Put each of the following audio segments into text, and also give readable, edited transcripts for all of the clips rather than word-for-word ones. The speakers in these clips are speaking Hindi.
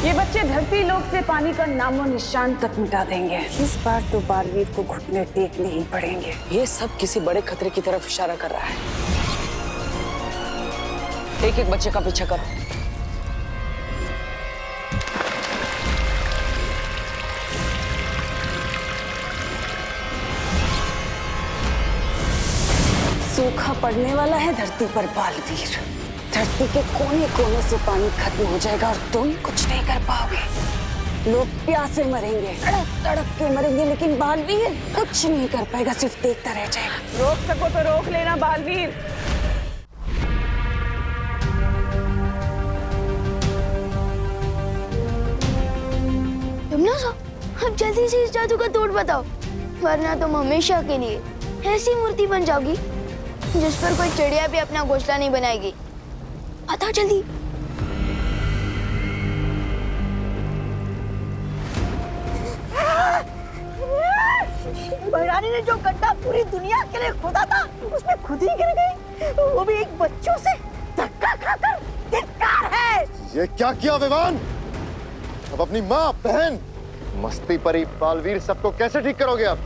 ये बच्चे धरती लोक से पानी का नामो निशान तक मिटा देंगे। इस बार तो बालवीर को घुटने टेकने ही पड़ेंगे। ये सब किसी बड़े खतरे की तरफ इशारा कर रहा है। एक एक बच्चे का पीछा करो। सूखा पड़ने वाला है धरती पर बालवीर। धरती के कोने कोने से पानी खत्म हो जाएगा और तुम कुछ नहीं कर पाओगे। लोग प्यासे मरेंगे, तड़प तड़प के मरेंगे, लेकिन बालवीर कुछ नहीं कर पाएगा, सिर्फ देखता रह जाएगा। रोक सको तो रोक लेना बालवीर। यमुना सा, अब जल्दी से इस जादू का तोड़ बताओ, वरना तुम हमेशा के लिए ऐसी मूर्ति बन जाओगी जिस पर कोई चिड़िया भी अपना घोंसला नहीं बनाएगी। बताओ जल्दी। बहरानी ने जो गड्ढा पूरी दुनिया के लिए खोदा था, उसमें खुद ही गिर गई, वो भी एक बच्चों से धक्का खाकर। धिक्कार है। ये क्या किया विवान? अब अपनी माँ, बहन, मस्ती परी, बालवीर सबको कैसे ठीक करोगे आप?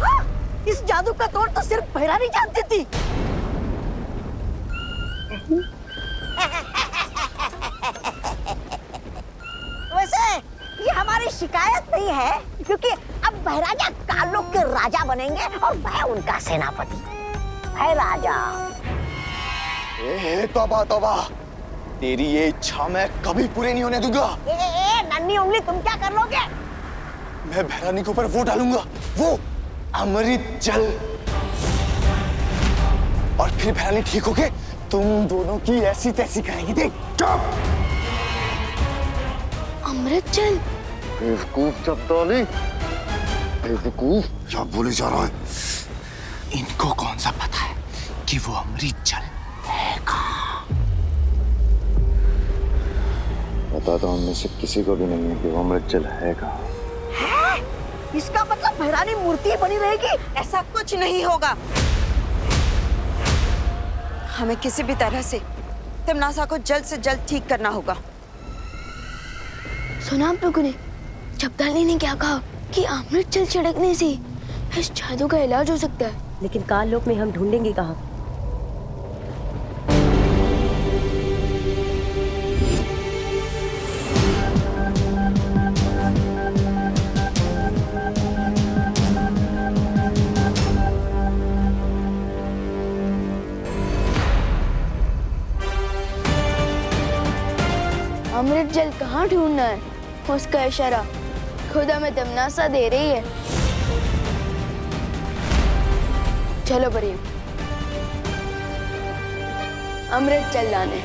हाँ, इस जादू का तोड़ तो सिर्फ बहरानी जानती थी। वैसे ये हमारी शिकायत नहीं है, क्योंकि अब बहराजा कालोक के राजा बनेंगे और मैं उनका सेनापति। है राजा। तौबा तौबा, तेरी ये इच्छा मैं कभी पूरी नहीं होने दूंगा। नन्ही उंगली, तुम क्या कर लोगे? मैं बहरानी के ऊपर वो डालूंगा, वो अमृत जल, और फिर बहरानी ठीक होके तुम दोनों की ऐसी तैसी करेगी। देख। चुप। अमृत जल? बेवकूफ चपताली, बेवकूफ, क्या बोले जा रहा है? इनको कौन सा पता है कि वो अमृत जल है कहाँ? पता तो हम में से किसी को भी नहीं है कि वो अमृत जल है कहाँ। है? इसका मतलब बहरानी मूर्ति बनी रहेगी? ऐसा कुछ नहीं होगा। हमें किसी भी तरह से तिमनासा को जल्द से जल्द ठीक करना होगा। सुना आप लोगों ने? चपताली ने क्या कहा कि अमृत जल छिड़कने से इस जादू का इलाज हो सकता है। लेकिन काल लोक में हम ढूंढेंगे कहाँ? अमृत जल कहाँ ढूंढना है, उसका इशारा खुद हमें तिमनासा दे रही है। चलो बढ़िया, अमृत जल लाने।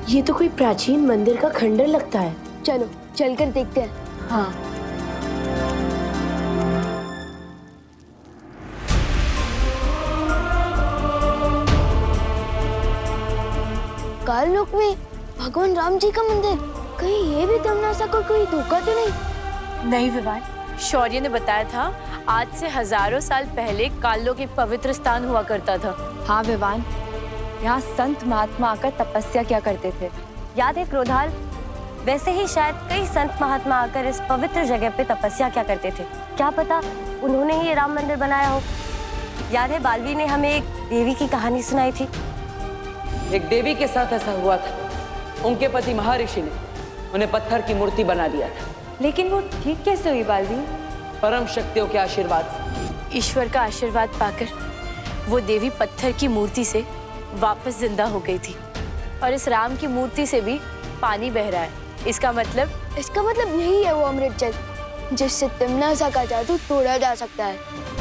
ये तो कोई प्राचीन मंदिर का खंडर लगता है। चलो चलकर देखते हैं। हाँ। काल लोक में भगवान राम जी का मंदिर, कहीं ये भी तिमनासा को कोई धोखा तो नहीं? नहीं विवान, शौर्य ने बताया था आज से हजारों साल पहले काललोक एक पवित्र स्थान हुआ करता था। हाँ विवान, यहाँ संत महात्मा आकर तपस्या किया करते थे। याद है क्रोधाल? वैसे ही शायद कई संत महात्मा आकर इस पवित्र जगह पे तपस्या क्या करते थे। क्या पता उन्होंने ही ये राम मंदिर बनाया हो। याद है बालवीर ने हमें एक देवी की कहानी सुनाई थी। एक देवी के साथ ऐसा हुआ था। उनके पति महर्षि ने उन्हें पत्थर की मूर्ति बना दिया था। लेकिन वो ठीक कैसे हुई बालवीर? परम शक्तियों के आशीर्वाद से। ईश्वर का आशीर्वाद पाकर वो देवी पत्थर की मूर्ति से वापस जिंदा हो गई थी, और इस राम की मूर्ति से भी पानी बह रहा है। इसका मतलब यही है वो अमृत जल जिससे तिमनासा का जादू तोड़ा जा सकता है।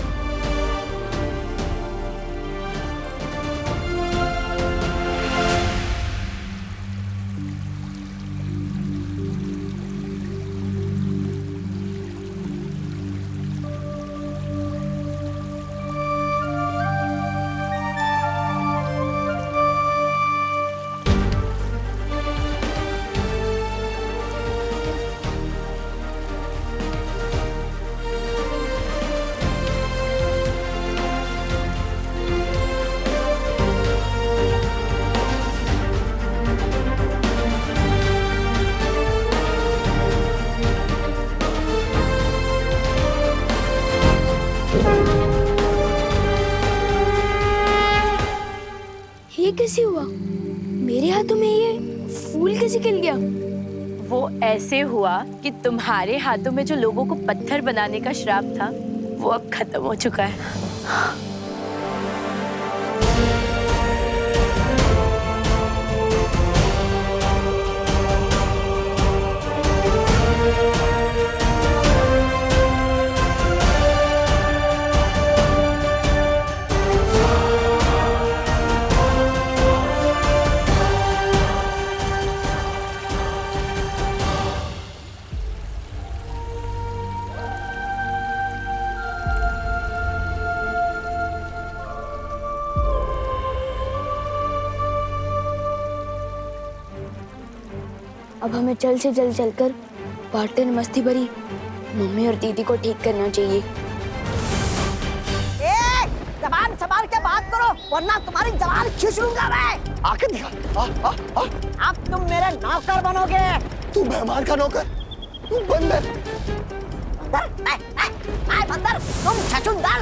कैसे हुआ? मेरे हाथों में ये फूल कैसे खिल गया? वो ऐसे हुआ कि तुम्हारे हाथों में जो लोगों को पत्थर बनाने का श्राप था वो अब खत्म हो चुका है। अब हमें जल्द से जल्द चलकर पार्टनर मस्ती भरी मम्मी और दीदी को ठीक करना चाहिए। जबान संभाल के बात करो वरना तुम्हारी जबान खींच लूंगा मैं। आके दिखा। अब तुम मेरे नौकर बनोगे। तू मेहमान का नौकर, तू बंदर। बंदर तुम छछूंदर।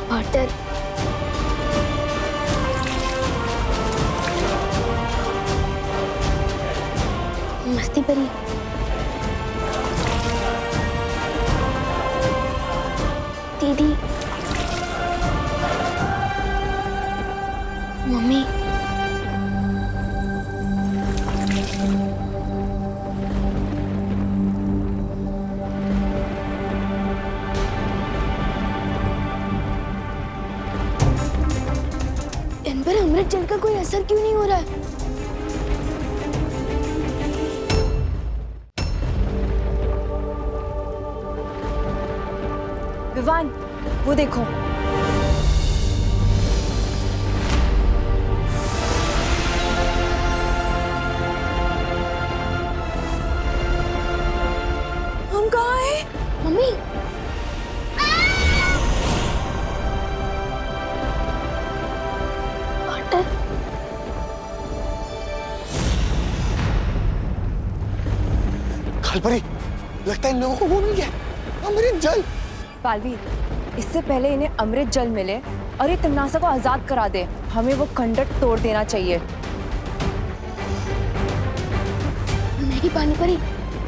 पार्टनर मस्ती भरी दीदी मम्मी इन पर अमृत जल का कोई असर क्यों नहीं हो रहा है? विवान, वो देखो। हम कहाँ हैं? मम्मी पार्टनर खालपरी, लगता है इन लोगों को वो मिल गया, अमृत जल। बालवीर, इससे पहले इन्हें अमृत जल मिले और ये तिमनासा को आजाद करा दे, हमें वो खंडर तोड़ देना चाहिए। नहीं पानी परी,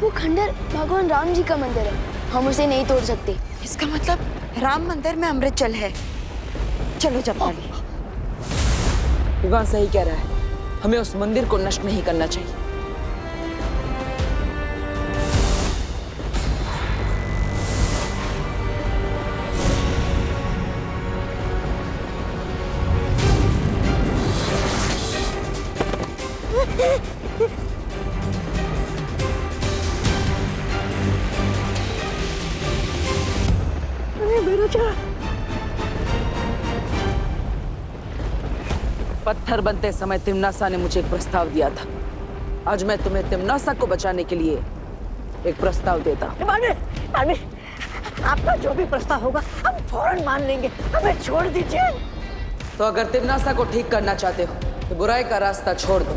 वो खंडर भगवान राम जी का मंदिर है, हम उसे नहीं तोड़ सकते। इसका मतलब राम मंदिर में अमृत जल है। चलो जपाली। विवान सही कह रहा है, हमें उस मंदिर को नष्ट नहीं करना चाहिए। पत्थर बनते समय तिमनासा ने मुझे एक प्रस्ताव दिया था। आज मैं तुम्हें तिमनासा को बचाने के लिए एक प्रस्ताव देता हूँ। आपका जो भी प्रस्ताव होगा हम फौरन मान लेंगे, हमें छोड़ दीजिए। तो अगर तिमनासा को ठीक करना चाहते हो तो बुराई का रास्ता छोड़ दो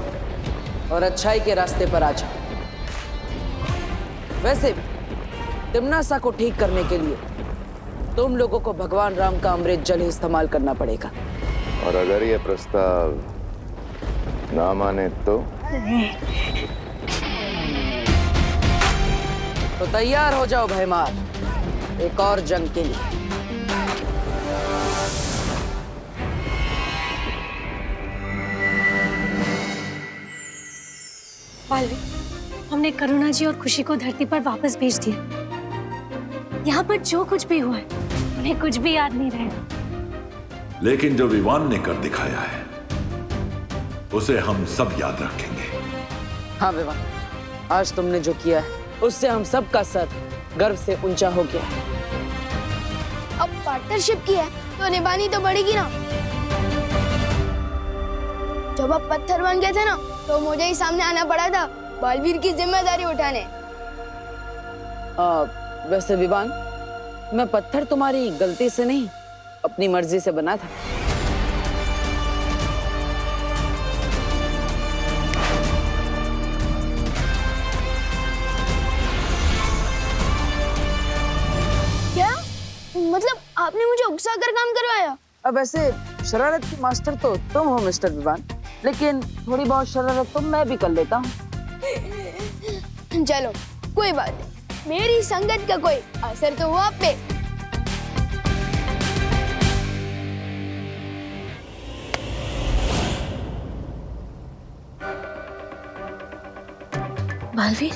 और अच्छाई के रास्ते पर आ जाओ। वैसे भी तिमनासा को ठीक करने के लिए तुम लोगों को भगवान राम का अमृत जल ही इस्तेमाल करना पड़ेगा। और अगर ये प्रस्ताव ना माने तो तैयार हो जाओ भयमार, एक और जंग के लिए। बालवी, हमने करुणा जी और खुशी को धरती पर वापस भेज दिया। यहाँ पर जो कुछ भी हुआ है उन्हें कुछ भी याद नहीं रहेगा। लेकिन जो विवान ने कर दिखाया है उसे हम सब याद रखेंगे। हाँ विवान, आज तुमने जो किया है उससे हम सब का सर गर्व से ऊंचा हो गया है। अब पार्टनरशिप की है तो निभानी तो पड़ेगी ना। जब आप पत्थर बन गए थे ना तो मुझे ही सामने आना पड़ा था बालवीर की जिम्मेदारी उठाने। वैसे विवान, मैं पत्थर तुम्हारी गलती से नहीं अपनी मर्जी से बना था। मतलब आपने मुझे उकसा कर काम करवाया? अब वैसे शरारत की मास्टर तो तुम हो मिस्टर विवान, लेकिन थोड़ी बहुत शरारत तो मैं भी कर लेता हूँ। चलो कोई बात नहीं, मेरी संगत का कोई असर तो हुआ आप पे। बालवीर,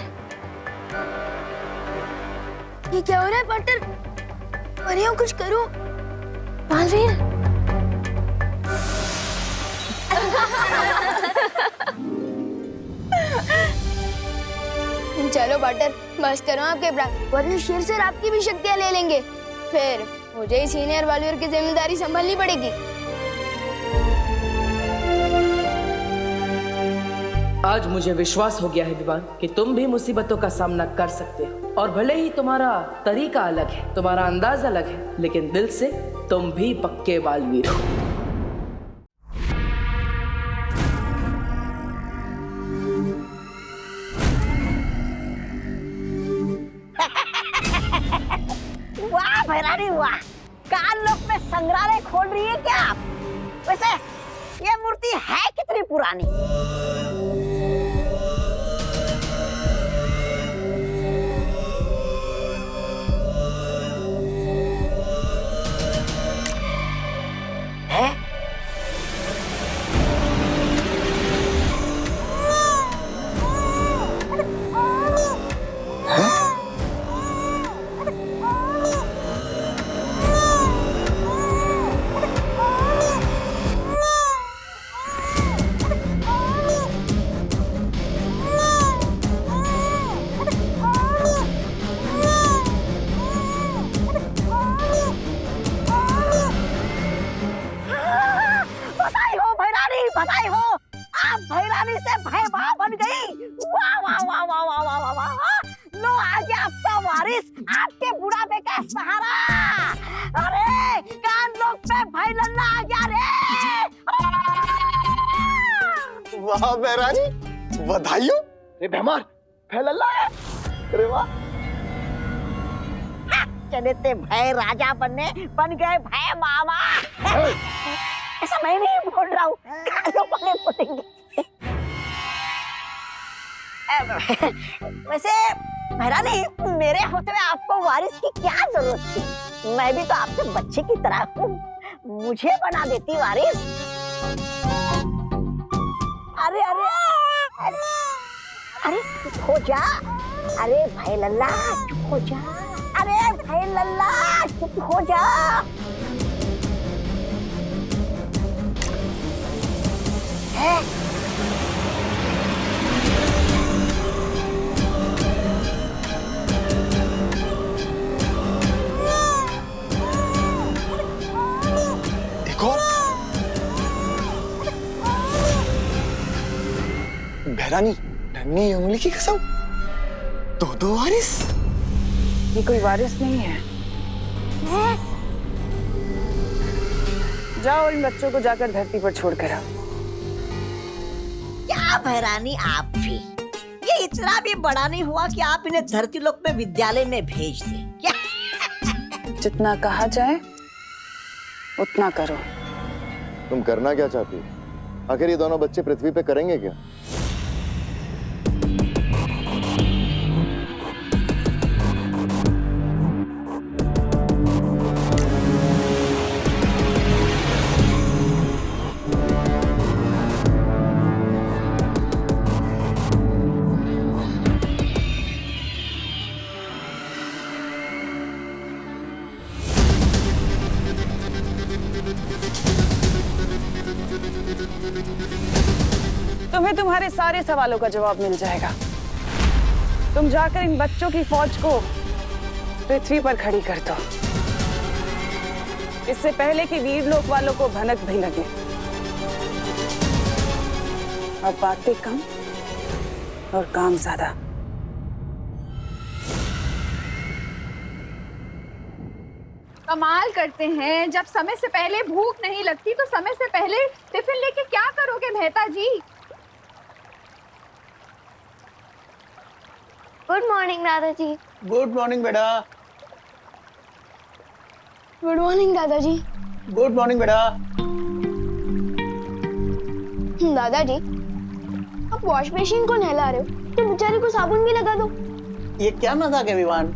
ये क्या हो रहा है पार्टनर? परियों कुछ करो। बालवीर। चलो पार्टनर, बस करो आपके प्राण, वरना शेर सर आपकी भी शक्तियां ले लेंगे। फिर मुझे ही सीनियर बालवीर की जिम्मेदारी संभालनी पड़ेगी। आज मुझे विश्वास हो गया है विवान कि तुम भी मुसीबतों का सामना कर सकते हो, और भले ही तुम्हारा तरीका अलग है, तुम्हारा अंदाज अलग है, लेकिन दिल से तुम भी पक्के बालवीर हो। वाह भैरानी वाह, काल लोक में संग्रहालय खोल रही है क्या आप? वैसे ये मूर्ति है कितनी पुरानी? है? बधाई हो, आप भैरानी से भयभा बन गई। वाह वाह वाह वाह वाह वाह वाह वाह, लो आ गया आपका वारिस, आपके बुढ़ापे का सहारा। अरे कान लोग पे भाई लल्ला आ गया रे। वाह भैरानी, बधाई हो। रे भैमार, भै लल्ला है। अरे वाह। चले ते भय राजा बनने, बन गए भय मामा। ऐसा मैं नहीं बोल रहा हूँ, कानों वाले बोलेंगे। वैसे भैरानी, मेरे होते हुए आपको वारिस की क्या जरूरत थी? मैं भी तो आपके बच्चे की तरह हूँ, मुझे बना देती वारिस। अरे अरे अरे अरे चुप हो जा। अरे भाई लल्ला चुप हो जा। अरे भाई लल्ला चुप हो जा। है? देखो भैरानी, नन्ही उंगली की कसम, दो वारिस। ये कोई वारिस नहीं है। जाओ इन बच्चों को जाकर धरती पर छोड़कर आओ। क्या भैरानी आप भी, ये इतना भी बड़ा नहीं हुआ कि आप इन्हें धरती लोक में विद्यालय में भेज दें क्या? जितना कहा जाए उतना करो। तुम करना क्या चाहती हो? आखिर ये दोनों बच्चे पृथ्वी पे करेंगे क्या? तुम्हें तुम्हारे सारे सवालों का जवाब मिल जाएगा। तुम जाकर इन बच्चों की फौज को पृथ्वी पर खड़ी कर दो, इससे पहले कि वीरलोक वालों को भनक भी लगे। अब बातें कम और काम ज्यादा। कमाल करते हैं, जब समय से पहले भूख नहीं लगती तो समय से पहले टिफिन लेके क्या करोगे मेहता जी? Good morning Radha ji. Good morning बेटा। गुड मॉर्निंग दादाजी। गुड मॉर्निंग बेटा। दादाजी, आप वॉश मशीन को नहला रहे हो तो बेचारे को साबुन भी लगा दो। ये क्या मजाक है विवान?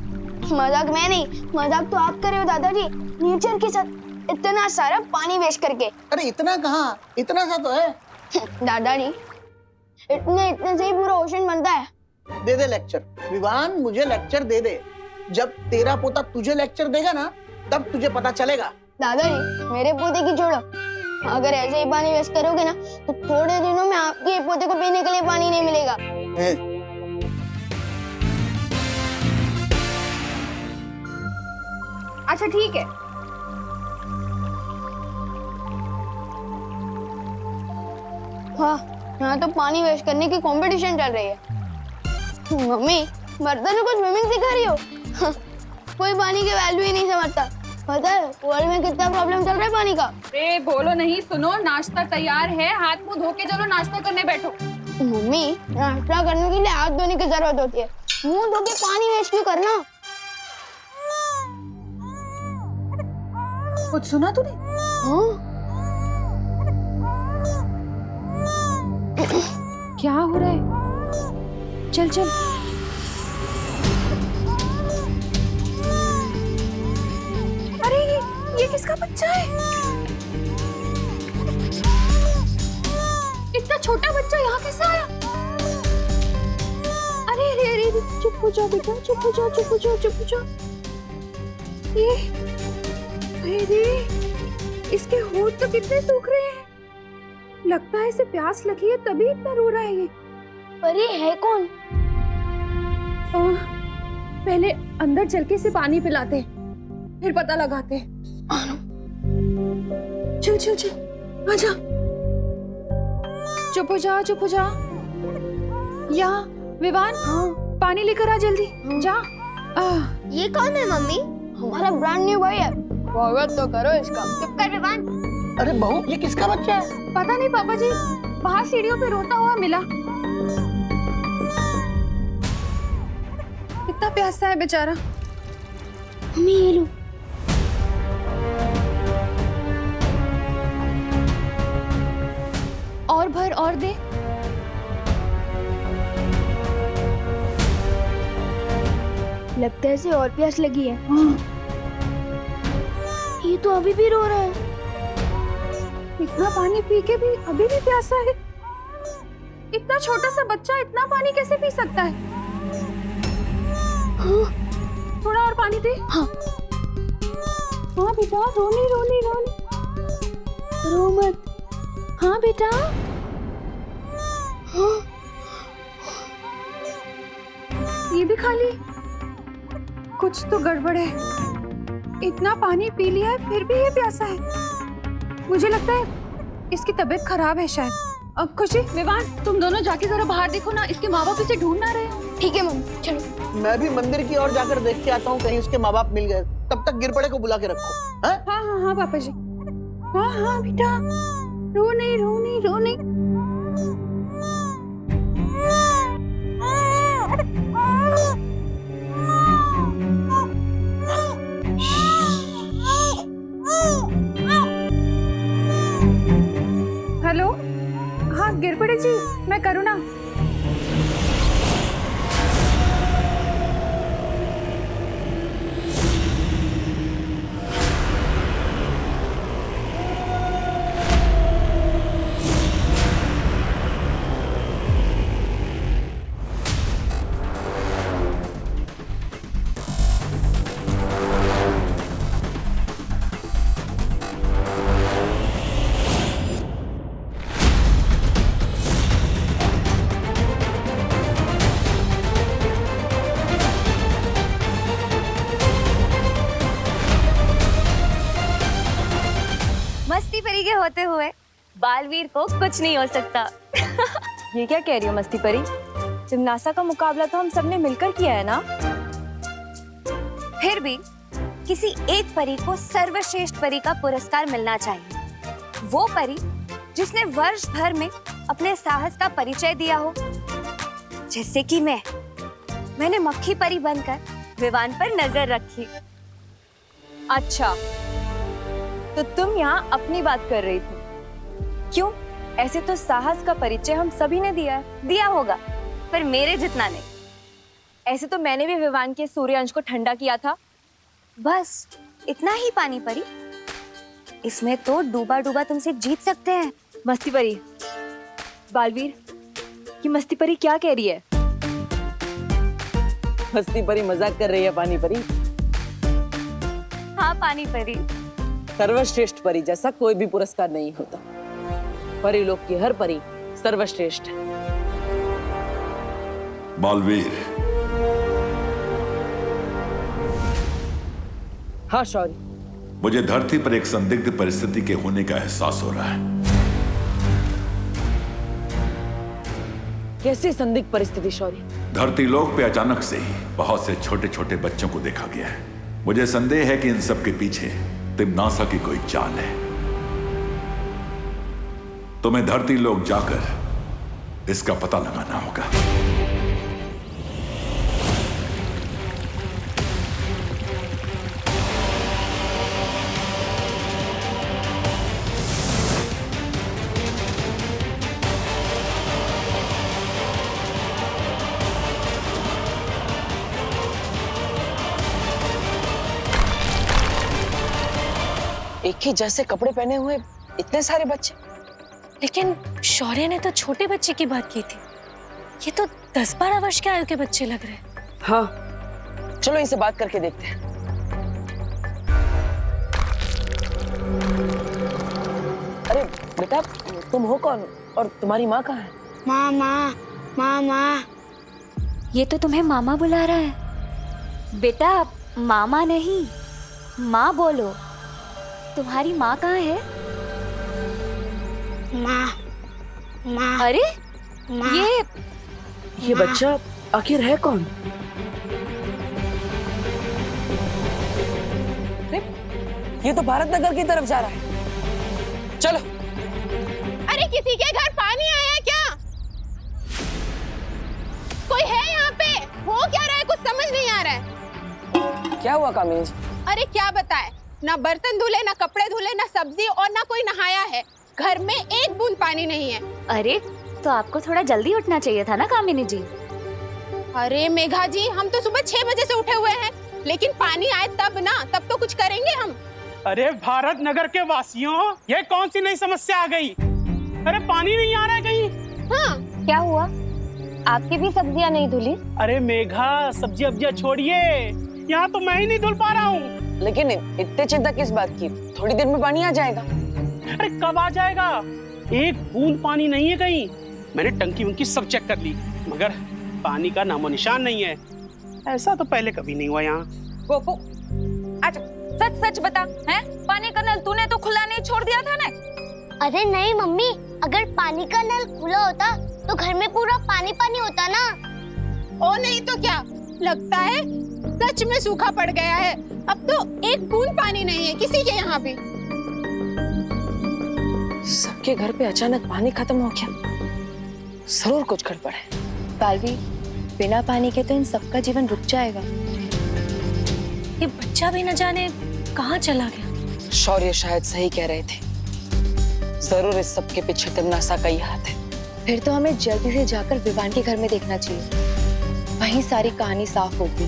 मजाक मैं नहीं, मजाक तो आप कर रहे हो दादाजी, नेचर के साथ इतना सारा पानी वेस्ट करके। अरे इतना कहाँ, इतना सा तो है। दादाजी, इतने से ही पूरा ओशन बनता है। दे दे लेक्चर विवान, मुझे लेक्चर दे दे। जब तेरा पोता तुझे लेक्चर देगा ना, तब तुझे पता चलेगा। दादाजी, मेरे पोते की छोड़ो, अगर ऐसे ही पानी वेस्ट करोगे ना तो थोड़े दिनों में आपके पोते को पीने के लिए पानी नहीं मिलेगा। अच्छा ठीक है। हाँ, यहाँ तो पानी वेस्ट करने की कंपटीशन चल रही है। मम्मी, बर्तनों को स्विमिंग सिखा रही हो? कोई पानी की वैल्यू ही नहीं समझता। पता है वर्ल्ड में कितना प्रॉब्लम चल रहा है पानी का? अरे बोलो नहीं, सुनो, नाश्ता तैयार है, हाथ मुंह धो के चलो नाश्ता करने बैठो। मम्मी, नाश्ता करने के लिए हाथ धोने की जरूरत होती है, मुंह धो के पानी वेस्ट क्यों करना? कुछ सुना तूने? हाँ? क्या हो रहा है? चल चल। अरे ये किसका बच्चा है? इतना छोटा बच्चा यहाँ कैसे आया? अरे अरे अरे, चुप हो जाओ बेटा, चुप हो जाओ, चुप हो जाओ, चुप हो जाओ। ये अरे इसके होंठ तो कितने सूख रहे हैं। लगता है इसे प्यास लगी है तभी इतना रो रहा है ये। पर ये है कौन? पहले अंदर चल के इसे पानी पिलाते, फिर पता लगाते। चल चल चल, आजा। चुप हो जा, चुप हो जा। यहाँ विवान, पानी लेकर आ जल्दी। जा। ये कौन है मम्मी? हमारा ब्रांड न्यू बॉय है, स्वागत तो करो इसका। चुप कर विवान। अरे बहू, ये किसका बच्चा है? पता नहीं पापा जी, बाहर सीढ़ियों पे रोता हुआ मिला। कितना प्यासा है बेचारा। मम्मी ये लो। और भर और दे। लगता है इसे और प्यास लगी है। ये तो अभी भी रो रहा है। इतना पानी पी के भी अभी भी प्यासा है। इतना छोटा सा बच्चा इतना पानी कैसे पी सकता है? हाँ। थोड़ा और पानी दे। हाँ हाँ बेटा, रोनी रोनी रोनी, रो मत। हाँ बेटा। हाँ। ये भी खाली। कुछ तो गड़बड़ है। इतना पानी पी लिया है फिर भी ये प्यासा है। मुझे लगता है इसकी तबीयत खराब है शायद। अब खुशी, विवान, तुम दोनों जाके जरा बाहर देखो ना, इसके माँ बाप इसे ढूंढ ना रहे। ठीक है मम्मी, चलो। मैं भी मंदिर की ओर जाकर देख के आता हूँ, कहीं उसके माँ बाप मिल गए। तब तक गिरपड़े को बुला के रखो। हाँ हाँ हाँ पापा जी। हाँ हाँ बेटा, रो नहीं रो नहीं रो नहीं। हेलो, हाँ गिरपड़े जी, मैं करुणा। मस्ती परी के होते हुए बालवीर को कुछ नहीं हो सकता। ये क्या कह रही हो मस्ती परी? जिम्नासा का मुकाबला तो हम सबने मिलकर किया है ना। फिर भी किसी एक परी को सर्वश्रेष्ठ परी का पुरस्कार मिलना चाहिए। वो परी जिसने वर्ष भर में अपने साहस का परिचय दिया हो, जैसे कि मैंने मक्खी परी बनकर विवान पर नजर रखी। अच्छा, तो तुम यहाँ अपनी बात कर रही थी। क्यों? ऐसे तो साहस का परिचय हम सभी ने दिया है। दिया होगा, पर मेरे जितना नहीं। ऐसे तो मैंने भी विवान के सूर्यांश को ठंडा किया था। बस इतना ही पानी परी। इसमें तो डूबा डूबा तुमसे जीत सकते हैं। मस्ती परी, बालवीर, ये मस्ती परी क्या कह रही है? मस्ती परी मजाक कर रही है पानी परी। हाँ पानी परी। सर्वश्रेष्ठ परी जैसा कोई भी पुरस्कार नहीं होता। परी लोग की हर परी सर्वश्रेष्ठ है। बालवीर, हाँ शौर्य। मुझे धरती पर एक संदिग्ध परिस्थिति के होने का एहसास हो रहा है। कैसी संदिग्ध परिस्थिति शौर्य? धरती लोक पे अचानक से ही बहुत से छोटे छोटे बच्चों को देखा गया है। मुझे संदेह है कि इन सब के पीछे तिम्नासा की कोई चाल है। तुम्हें धरती लोक जाकर इसका पता लगाना होगा। एक ही जैसे कपड़े पहने हुए इतने सारे बच्चे। लेकिन शौर्य ने तो छोटे बच्चे की बात की थी। ये तो 10-12 वर्ष के आयु के बच्चे लग रहे हैं। हाँ, चलो इनसे बात करके देखते हैं। अरे बेटा, तुम हो कौन और तुम्हारी माँ कहाँ है? मामा, मामा। ये तो तुम्हें मामा बुला रहा है। बेटा मामा नहीं, माँ बोलो। तुम्हारी माँ कहाँ है? माँ, माँ। अरे माँ, ये बच्चा आखिर है कौन? ये तो भारत नगर की तरफ जा रहा है। चलो। अरे किसी के घर पानी आया क्या? कोई है यहाँ पे? हो क्या रहा है? कुछ समझ नहीं आ रहा है। क्या हुआ कामिनी जी? अरे क्या बताए, ना बर्तन धुले, ना कपड़े धुले, ना सब्जी और ना कोई नहाया है। घर में एक बूंद पानी नहीं है। अरे तो आपको थोड़ा जल्दी उठना चाहिए था ना कामिनी जी। अरे मेघा जी, हम तो सुबह 6 बजे से उठे हुए हैं, लेकिन पानी आए तब ना, तब तो कुछ करेंगे हम। अरे भारत नगर के वासियों, ये कौन सी नई समस्या आ गई? अरे पानी नहीं आ रहा है कहीं। हाँ, क्या हुआ? आपकी भी सब्जियां नहीं धुली? अरे मेघा, सब्जी अब्जियां छोड़िए, यहाँ तो मैं ही नहीं धुल पा रहा हूँ। लेकिन इतने चिंता किस बात की? थोड़ी देर में पानी आ जाएगा। अरे कब आ जाएगा? एक बूंद पानी नहीं है कहीं। मैंने टंकी उनकी सब चेक कर ली, मगर पानी का नामो निशान नहीं है। ऐसा तो पहले कभी नहीं हुआ यहाँ। गोपू, अच्छा सच सच बता, हैं? पानी का नल तूने तो खुला नहीं छोड़ दिया था ना? अरे नहीं मम्मी, अगर पानी का नल खुला होता तो घर में पूरा पानी पानी होता ना। ओ नहीं तो क्या, लगता है सच में सूखा पड़ गया है। अब तो एक बूंद पानी नहीं है किसी के यहाँ भी। सबके घर पे अचानक पानी खत्म हो गया। जरूर कुछ गड़बड़ है। बालवी, बिना पानी के तो इन सबका जीवन रुक जाएगा। ये बच्चा भी न जाने कहाँ चला गया। शौर्य शायद सही कह रहे थे। जरूर इस सब के पीछे तिम्नासा का ही हाथ है। फिर तो हमें जल्दी से जाकर विवान के घर में देखना चाहिए। वहीं सारी कहानी साफ होगी।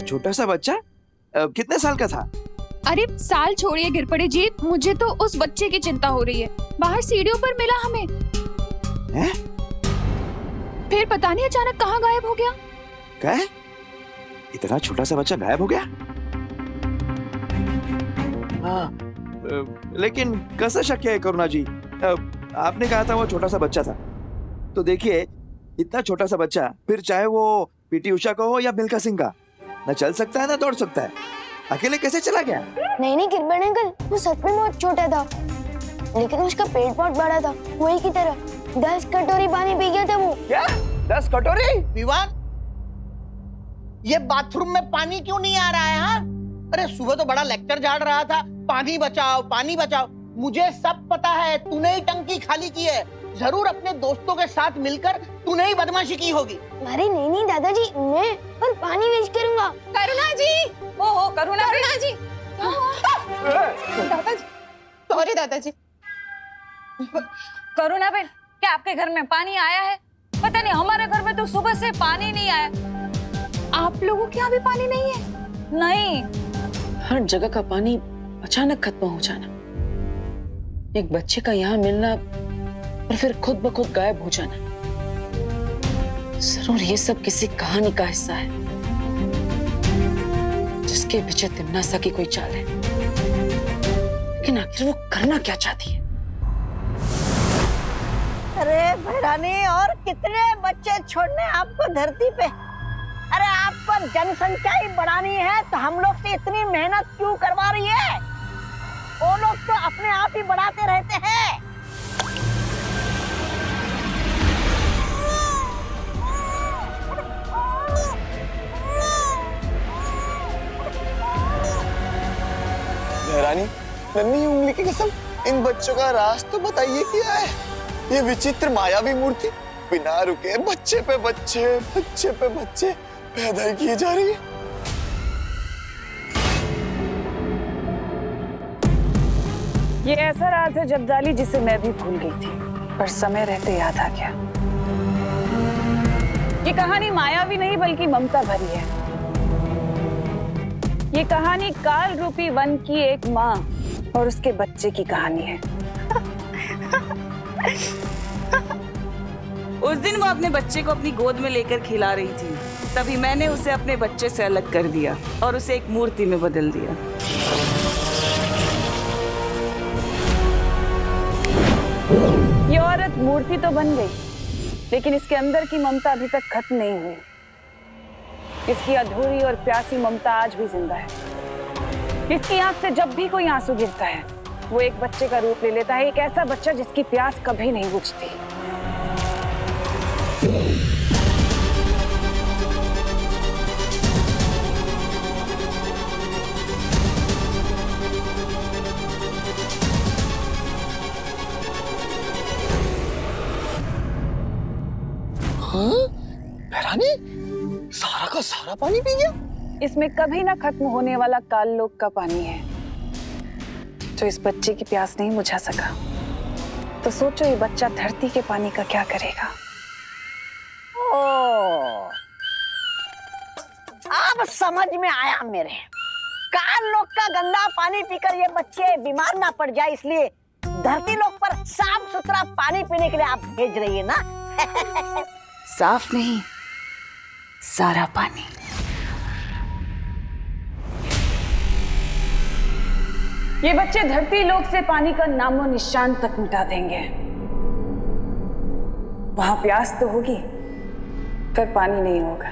छोटा सा बच्चा कितने साल का था? अरे साल छोड़िए गिर पड़े जी, मुझे तो उस बच्चे की चिंता हो रही है। बाहर सीढ़ियों पर मिला हमें। हैं? फिर पता नहीं अचानक कहाँ गायब हो गया। क्या? इतना छोटा सा बच्चा गायब हो गया? हाँ, लेकिन कैसे शक्य है करुणा जी? आपने कहा था वो छोटा सा बच्चा था, तो देखिए इतना छोटा सा बच्चा, फिर चाहे वो पीटी उषा का हो या मिल्खा सिंह का, न चल सकता है न दौड़ सकता है। अकेले कैसे चला गया? नहीं गिरबड़ अंकल, वो सच में बहुत छोटा था, लेकिन उसका पेट बहुत बड़ा था। वही की तरह 10 कटोरी पानी पी गया था वो। क्या? 10 कटोरी? विवान, ये बाथरूम में पानी क्यों नहीं आ रहा है? हाँ, अरे सुबह तो बड़ा लेक्चर झाड़ रहा था, पानी बचाओ पानी बचाओ। मुझे सब पता है, तूने ही टंकी खाली की है। जरूर अपने दोस्तों के साथ मिलकर तूने ही बदमाशी की होगी। अरे नहीं नहीं दादाजी, मैं पर पानी वेस्ट करूंगा। करुणा जी, ओहो करुणा जी, दादाजी, सॉरी दादाजी। करुणा बेन, क्या आपके घर में पानी आया है? पता नहीं, हमारे घर में तो सुबह से पानी नहीं आया। आप लोगों के यहाँ भी पानी नहीं है? नहीं, हर जगह का पानी अचानक खत्म हो जाना, एक बच्चे का यहाँ मिलना और फिर खुद ब खुद गायब हो जाना, जरूर ये सब किसी कहानी का हिस्सा है जिसके पीछे तिम्नासा की कोई चाल है। लेकिन आखिर वो करना क्या चाहती है? अरे भैरानी, और कितने बच्चे छोड़ने आपको धरती पे? अरे आपको जनसंख्या ही बढ़ानी है तो हम लोग से इतनी मेहनत क्यों करवा रही है? वो लोग तो अपने आप ही बढ़ाते रहते हैं। रानी, नन्ही उंगली की कसम, इन बच्चों का राज तो बताइए क्या है? ये विचित्र मायावी मूर्ति बिना रुके बच्चे पे बच्चे पैदा किए जा रही है। ये ऐसा राज है जगदाली जिसे मैं भी भूल गई थी, पर समय रहते याद आ गया। ये कहानी मायावी नहीं बल्कि ममता भरी है। ये कहानी काल रूपी वन की एक माँ और उसके बच्चे की कहानी है। उस दिन वो अपने बच्चे को अपनी गोद में लेकर खिला रही थी, तभी मैंने उसे अपने बच्चे से अलग कर दिया और उसे एक मूर्ति में बदल दिया। ये औरत मूर्ति तो बन गई, लेकिन इसके अंदर की ममता अभी तक खत्म नहीं हुई। इसकी अधूरी और प्यासी ममता आज भी जिंदा है। इसकी आंख से जब भी कोई आंसू गिरता है, वो एक बच्चे का रूप ले लेता है, एक ऐसा बच्चा जिसकी प्यास कभी नहीं बुझती। रानी, सारा का सारा पानी पी गया? इसमें कभी ना खत्म होने वाला काललोक का पानी है जो इस बच्चे की प्यास नहीं बुझा सका। तो सोचो ये बच्चा धरती के पानी का क्या करेगा? ओ, अब समझ में आया मेरे। काल लोक का गंदा पानी पीकर ये बच्चे बीमार ना पड़ जाए, इसलिए धरती लोक पर साफ सुथरा पानी पीने के लिए आप भेज रही है ना? साफ नहीं, सारा पानी। ये बच्चे धरती लोक से पानी का नामो निशान तक मिटा देंगे। वहां प्यास तो होगी, फिर पानी नहीं होगा।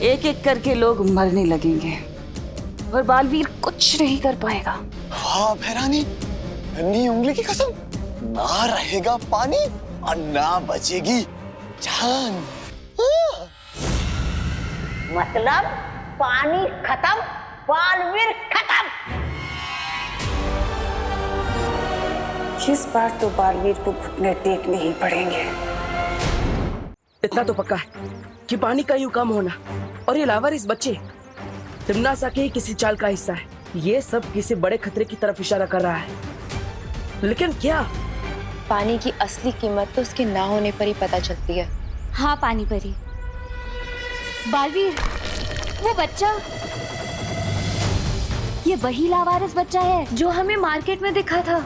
एक एक करके लोग मरने लगेंगे और बालवीर कुछ नहीं कर पाएगा। वाह भैरानी, नन्ही उंगली की कसम, ना रहेगा पानी और ना बचेगी जान। मतलब पानी खत्म, बालवीर खत्म। इस बार तो बालवीर को घुटने टेकने ही पड़ेंगे। इतना तो पक्का है कि पानी का यूं कम होना और ये लावारिस बच्चे तिम्नासा के ही किसी चाल का हिस्सा है। ये सब किसी बड़े खतरे की तरफ इशारा कर रहा है, लेकिन क्या? पानी की असली कीमत तो उसके ना होने पर ही पता चलती है। हाँ पानी परी, बालवीर, वो बच्चा, ये वही लावारिस बच्चा है जो हमें मार्केट में दिखा था।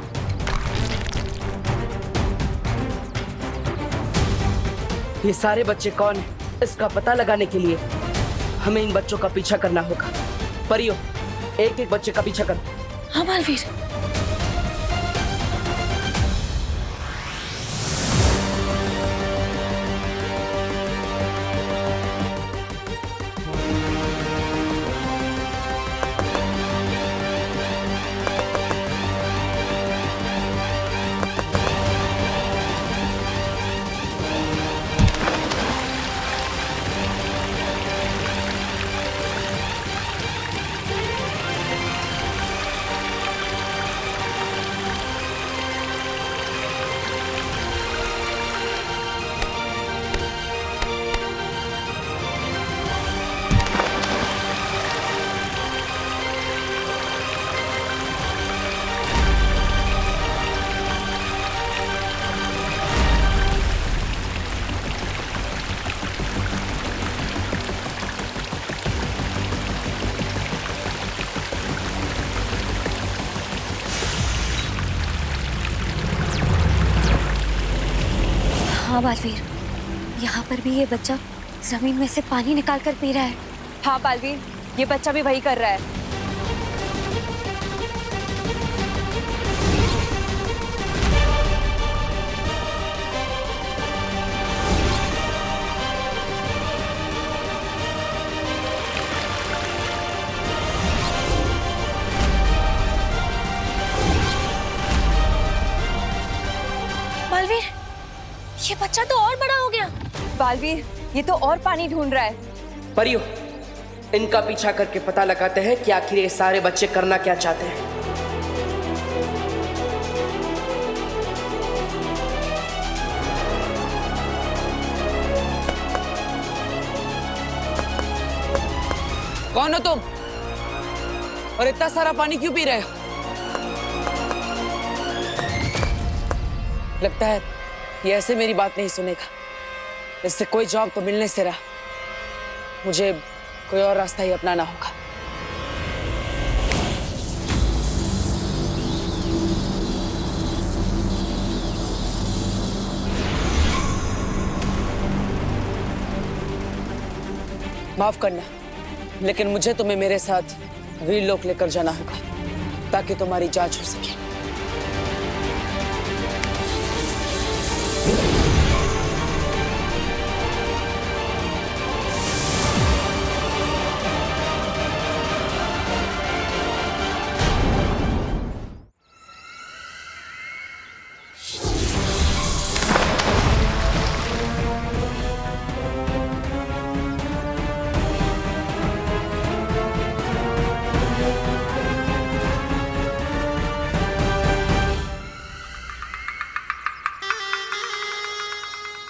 ये सारे बच्चे कौन हैं? इसका पता लगाने के लिए हमें इन बच्चों का पीछा करना होगा। परियो, एक एक बच्चे का पीछा करो। हाँ बालवीर। हाँ बालवीर, यहाँ पर भी ये बच्चा जमीन में से पानी निकाल कर पी रहा है। हाँ बालवीर, ये बच्चा भी वही कर रहा है। बालवीर, ये बच्चा तो और बड़ा हो गया। बालवीर, ये तो और पानी ढूंढ रहा है। परियों, इनका पीछा करके पता लगाते हैं कि आखिर ये सारे बच्चे करना क्या चाहते हैं। कौन हो तुम? और इतना सारा पानी क्यों पी रहे हो? लगता है ये ऐसे मेरी बात नहीं सुनेगा। इससे कोई जवाब तो मिलने से रहा। मुझे कोई और रास्ता ही अपनाना होगा। माफ करना, लेकिन मुझे तुम्हें मेरे साथ वीरलोक लेकर जाना होगा ताकि तुम्हारी जांच हो सके।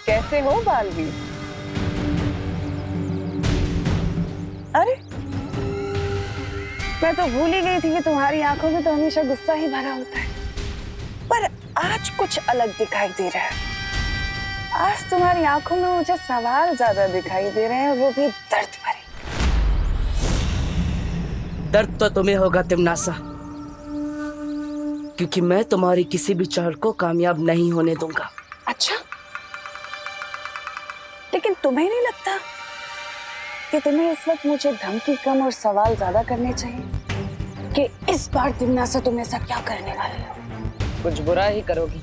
कैसे हो बालवीर? अरे, मैं तो भूल ही गई थी कि तुम्हारी आंखों में तो हमेशा गुस्सा ही भरा होता है, पर आज कुछ अलग दिखाई दे रहा है। आज तुम्हारी आंखों में मुझे सवाल ज्यादा दिखाई दे रहे हैं, वो भी दर्द भरे। दर्द तो तुम्हें होगा तिमनासा, क्योंकि मैं तुम्हारी किसी भी चाल को कामयाब नहीं होने दूंगा। अच्छा, लेकिन तुम्हें नहीं लगता कि तुम्हें इस वक्त मुझे धमकी कम और सवाल ज्यादा करने चाहिए कि इस बार तिमनासा तुम ऐसा क्या करने वाले हो? कुछ बुरा ही करोगी,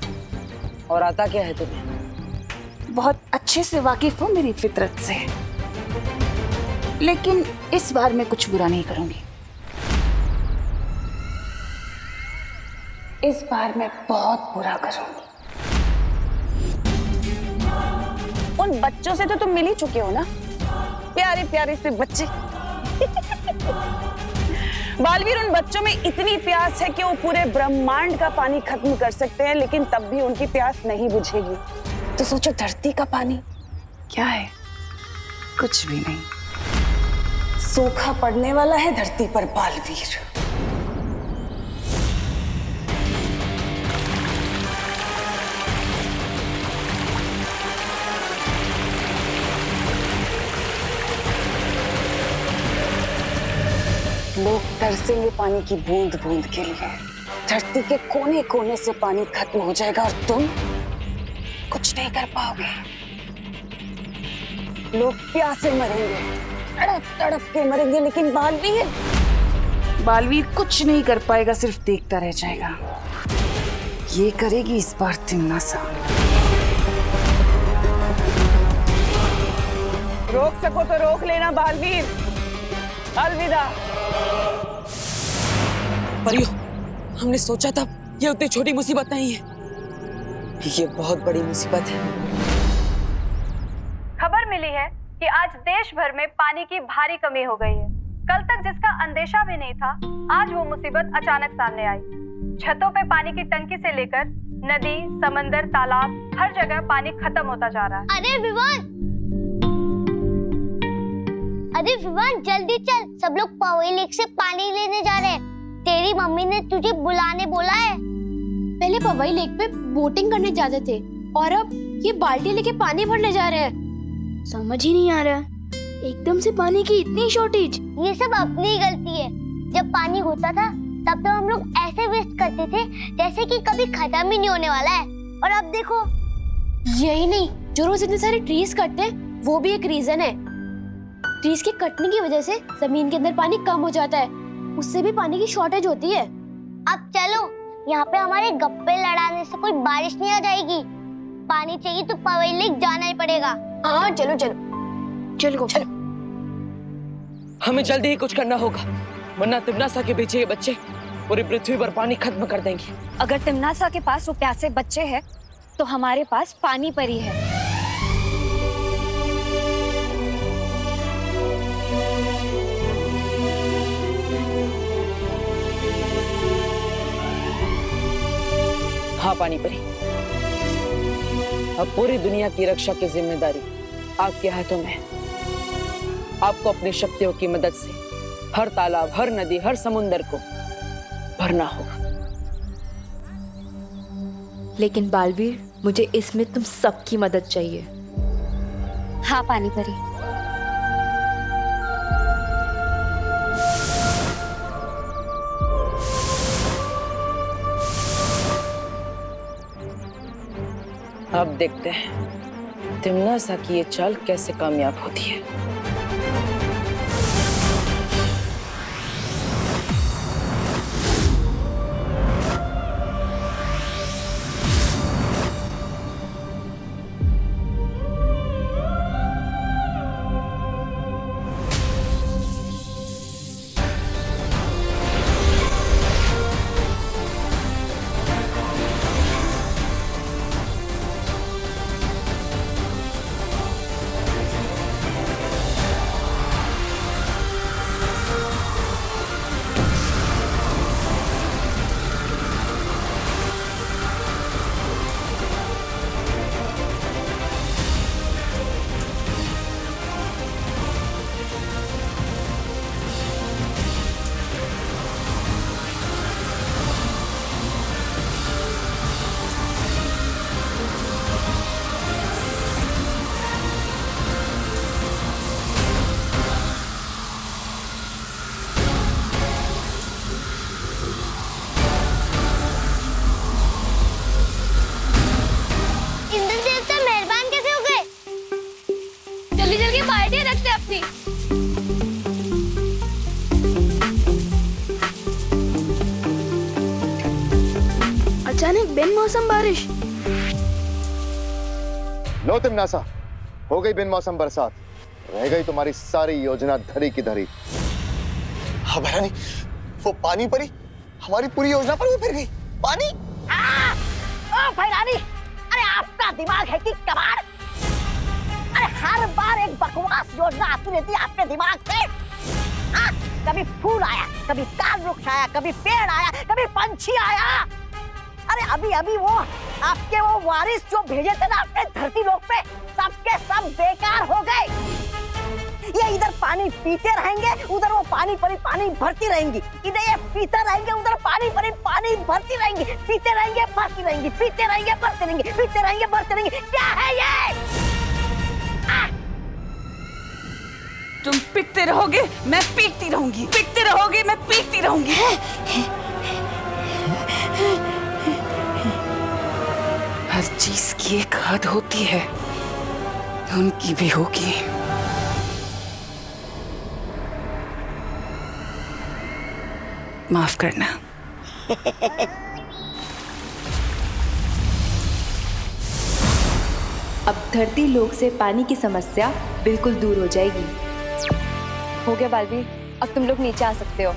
और आता क्या है तुम्हें? बहुत अच्छे से वाकिफ हो मेरी फितरत से, लेकिन इस बार मैं कुछ बुरा नहीं करूंगी। इस बार मैं बहुत बुरा करूंगी। उन बच्चों से तो तुम मिल ही चुके हो ना, प्यारे प्यारे से बच्चे। बालवीर, उन बच्चों में इतनी प्यास है कि वो पूरे ब्रह्मांड का पानी खत्म कर सकते हैं, लेकिन तब भी उनकी प्यास नहीं बुझेगी। तो सोचो, धरती का पानी क्या है? कुछ भी नहीं। सूखा पड़ने वाला है धरती पर बालवीर। लोग तरसेंगे पानी की बूंद बूंद के लिए। धरती के कोने कोने से पानी खत्म हो जाएगा और तुम कुछ नहीं कर पाओगे। लोग प्यासे मरेंगे, तड़प तड़प के मरेंगे, लेकिन बालवीर कुछ नहीं कर पाएगा, सिर्फ देखता रह जाएगा। ये करेगी इस बार तिमनासा। रोक सको तो रोक लेना बालवीर। अलविदा। परियो, हमने सोचा था ये उतनी छोटी मुसीबत नहीं है, ये बहुत बड़ी मुसीबत है। खबर मिली है कि आज देश भर में पानी की भारी कमी हो गई है। कल तक जिसका अंदेशा भी नहीं था, आज वो मुसीबत अचानक सामने आई। छतों पे पानी की टंकी से लेकर नदी, समंदर, तालाब, हर जगह पानी खत्म होता जा रहा है। अरे विवान, जल्दी चल, सब लोग पवेली लेक से पानी लेने जा रहे हैं। तेरी मम्मी ने तुझे बुलाने बोला है। पहले पवेली लेक पे बोटिंग करने जाते थे और अब ये बाल्टी लेके पानी भरने जा रहे हैं। समझ ही नहीं आ रहा, एकदम से पानी की इतनी शॉर्टेज। ये सब अपनी गलती है। जब पानी होता था तब तो हम लोग ऐसे वेस्ट करते थे जैसे कि कभी खत्म ही नहीं होने वाला है, और अब देखो। यही नहीं, जो रोज इतने सारे ट्रीज कटते हैं वो भी एक रीजन है। ट्रीज के कटने की वजह से जमीन के अंदर पानी कम हो जाता है, उससे भी पानी की शॉर्टेज होती है। अब चलो, यहाँ पे हमारे गप्पे लड़ाने से कोई बारिश नहीं आ जाएगी। पानी चाहिए तो पवेल लेक जाना ही पड़ेगा। हाँ चलो चलो चलो चलो। हमें जल्दी ही कुछ करना होगा, वरना तिमनासा के भेजे ये बच्चे पूरी पृथ्वी पर पानी खत्म कर देंगे। अगर तिमनासा के पास वो प्यासे बच्चे हैं तो हमारे पास पानी परी है। हाँ पानी परी, अब पूरी दुनिया की रक्षा की जिम्मेदारी आपके हाथों में है। आपको अपनी शक्तियों की मदद से हर तालाब, हर नदी, हर समुंदर को भरना होगा। लेकिन बालवीर, मुझे इसमें तुम सबकी मदद चाहिए। हाँ पानी परी। अब देखते हैं तिमनासा की ये चाल कैसे कामयाब होती है। अचानक बिन मौसम बारिश। लो तिमनासा, हो गई बिन मौसम बरसात, रह गई तुम्हारी सारी योजना धरी की धरी। हाँ भैरानी, वो पानी परी हमारी पूरी योजना पर भी फिर गई। पानी ओ भैरानी, अरे आपका दिमाग है कि कबाड़? अरे हर बार एक बकवास योजना आती रहती है आपके दिमाग से। हाँ, कभी फूल आया, कभी काल वृक्ष आया, कभी पेड़ आया, कभी पंछी आया। अरे अभी अभी वो आपके वो वारिस जो भेजे थे ना आपने धरती लोक पे, सबके सब बेकार हो गए। ये इधर पानी पीते रहेंगे, उधर वो पानी परी पानी भरती रहेंगी। इधर ये पीते रहेंगे, उधर पानी परी पानी भरती रहेंगी। पीते रहेंगे, भरती रहेंगी, पीते रहेंगे, भरती रहेंगी, पीते रहेंगे, भरती रहेंगी। क्या है ये? तुम पीकते रहोगे, मैं पीकती रहूंगी। पीकते रहोगे, मैं पीकती रहूंगी। हर चीज की एक हद होती है, उनकी भी होगी। माफ करना। अब धरती लोक से पानी की समस्या बिल्कुल दूर हो जाएगी। हो गया बालवीर, अब तुम लोग नीचे आ सकते हो।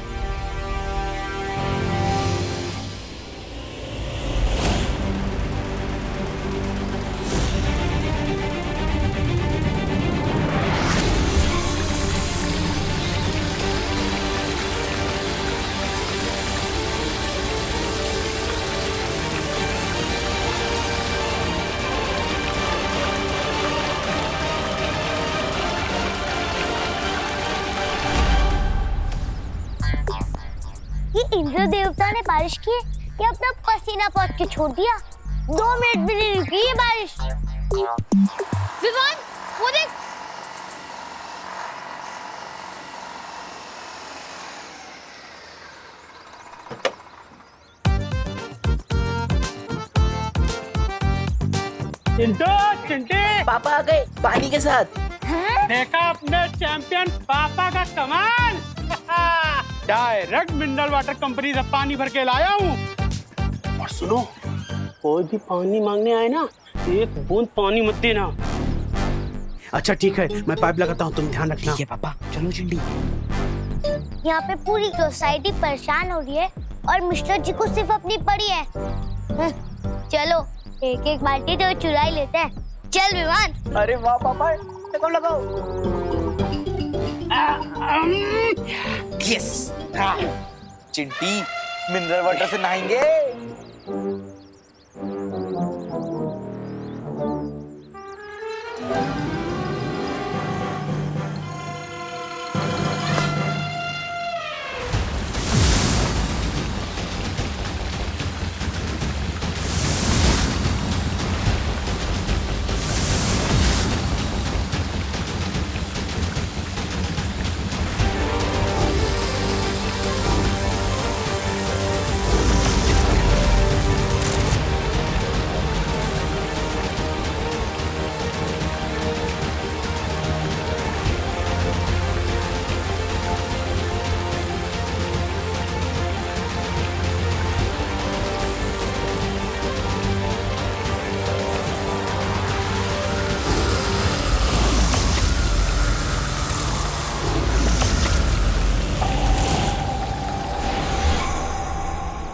इंद्र देवता ने बारिश की या अपना पसीना पोंछ के छोड़ दिया। 2 मिनट भी नहीं रुकी ये बारिश। विवान, वो देख। चिंटू चिंटी पापा आ गए पानी के साथ। देखा अपने चैंपियन पापा का कमाल। डायरेक्ट मिनरल वाटर कंपनी से पानी भर के लाया हूँ। और सुनो, कोई भी पानी मांगने आए ना, एक बूंद पानी मत देना। अच्छा ठीक है, मैं पाइप लगाता हूँ, तुम ध्यान रखना। ठीक है पापा, चलो चिंटी। यहाँ पे पूरी सोसाइटी परेशान हो रही है और मिस्टर जी को सिर्फ अपनी पड़ी है। चलो एक एक बाल्टी तो चुरा ही लेते हैं। चल विमान। अरे वाह पापा, लगाओ लगाओ। यस। चिंटी मिनरल वाटर से नहाएंगे।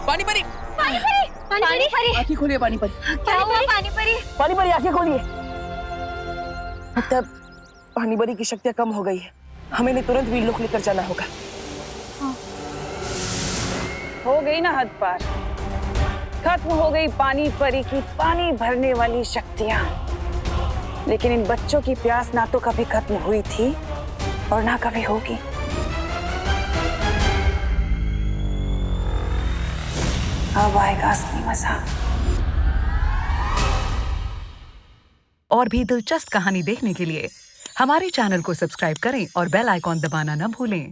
पानी परी, पानी परी, पानी परी। आंखें खोलिए पानी परी। क्या हुआ पानी परी? पानी परी आंखें खोलिए। मतलब पानी परी की शक्तियाँ कम हो गई है, हमें इन्हें तुरंत वीरलोक लेकर जाना होगा। हो गई ना हद पार, खत्म हो गई पानी परी की पानी भरने वाली शक्तियाँ। लेकिन इन बच्चों की प्यास ना तो कभी खत्म हुई थी और ना कभी होगी। अब आएगा असली मजा। और भी दिलचस्प कहानी देखने के लिए हमारे चैनल को सब्सक्राइब करें और बेल आइकॉन दबाना न भूलें।